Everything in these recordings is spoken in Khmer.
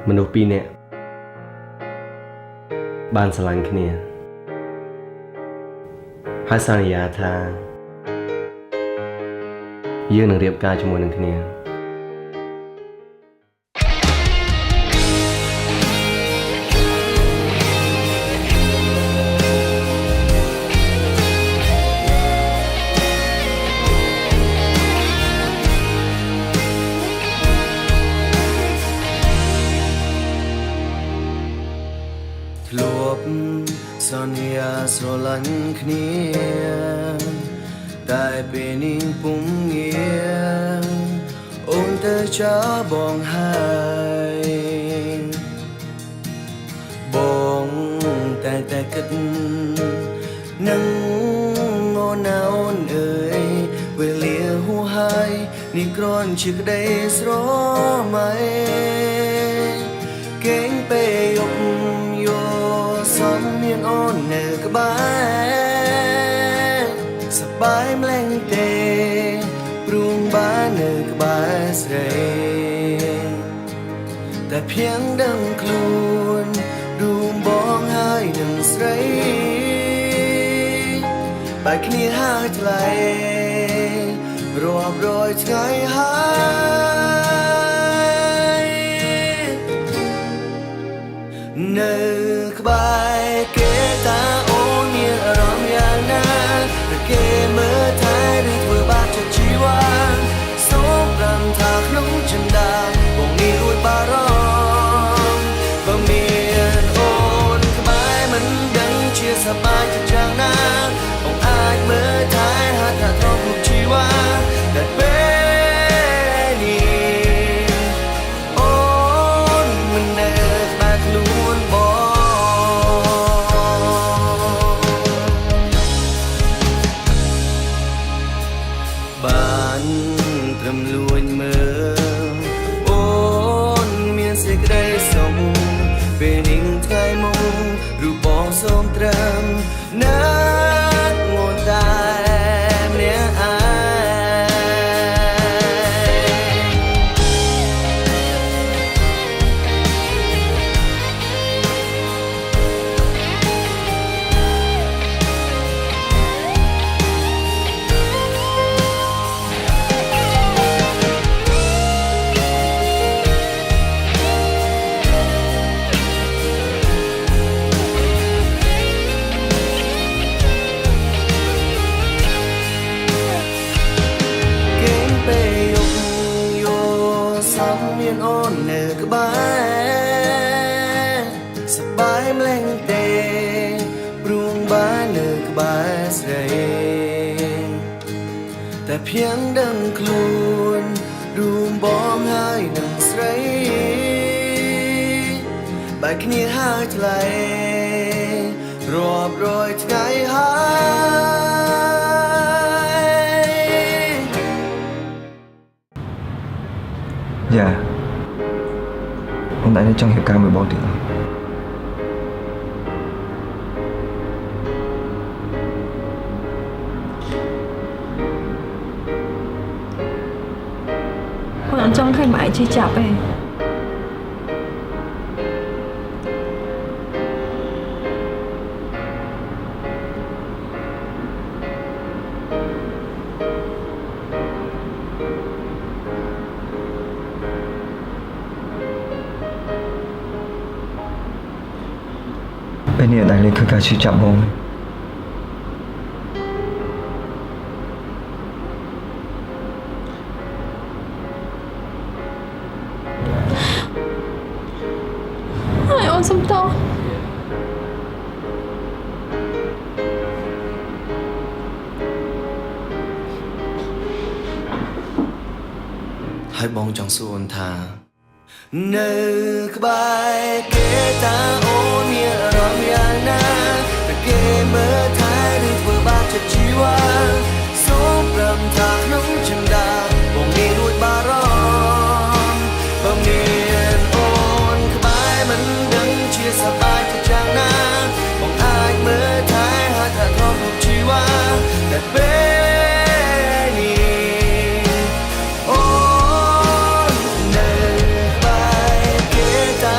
មនុស្សពីរនាក់បានស្រឡាញ់គ្នាហើយសន្យាថាយើងនឹងរៀបការជាមួយនឹងគ្នាធ្លាប់សន្យាស្រឡាញ់គ្នាតែពេលនេះពុំងារអូនទៅចោលបងហើយបងតែគិតនឹងអូនណាអូនអើយវេលាហួសហើយនេះគ្រាន់ជាក្តីស្រមៃកេងពេលយប់សំមានអូននៅក្បែរសប្បាយម្លែងទេព្រមបាននៅក្បែរស្រីតែភៀងដឹងខ្លួនរួមបងហើយនឹងស្រីបែកគ្នាហើយថ្លៃរាប់រយថ្ងៃហើយនៅក្បែរគេតាអូនមានអារម្មណ៍យ៉ាងណាតែគេមើលថែឬធ្វើបាបចិត្តជីវ៉ាសូមប្រាំថាក្នុងចិន្តាបងនេះរួចបារម្ភបើមានអូនក្បែរមិនដឹងជាសប្បាយចិត្តយ៉ាងណាបងអាចមើលថែហាត់ថាទ្រព្យគ្រប់ជីវ៉ាតែពេលនេះអូនមិននៅក្បែរខ្លួនបានត្រឹមលួចមើលអូនមានសេចក្តីសុខពេលនេះថ្ងៃមុខរូបបងសូមត្រឹមណាត់ងន់តែម្នាក់ឯងមានអូននៅក្បែរសប្បាយម្លែងទេព្រមបាននៅក្បែរស្រីតែភៀងដឹងខ្លួនរួមបងហើយនឹងស្រីបែកគ្នាហើយថ្លៃរាប់រយថ្ងៃហើយយ៉ាបងតែចង់រៀបការមួយបងទៀតបងអត់ចង់ឃើញម៉ែជិះចាប់ទេពេលនេះដែលលេខគឺការឈឺចាប់បងហើយអូនសុំទោសហើយបងចង់សួរអូនថានៅក្បែរគេតាអូនមានអារម្មណ៍យ៉ាងណាតែគេមើលថែឬធ្វើបាបចិត្តជីវ៉ាសូមប្រាំថាក្នុងចិន្តាបងនេះរួចបារម្ភបើមានអូនក្បែរមិនដឹងជាសប្បាយចិត្តយ៉ាងណាបងអាចមើលថែហាត់ថាទ្រព្យគ្រប់ជីវ៉ាតែពេលនេះអូននៅក្បែរគេតា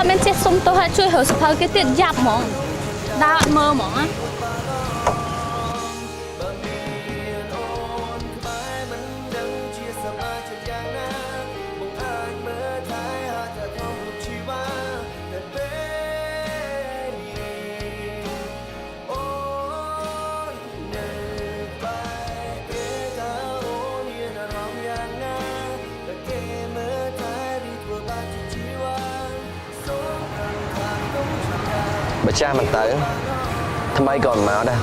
men chết xung tôi hay chui hở sập hơi cái tiền dạp mỏng đa mơ mỏng á bà cha mình tớiทำไมก่อนมาได้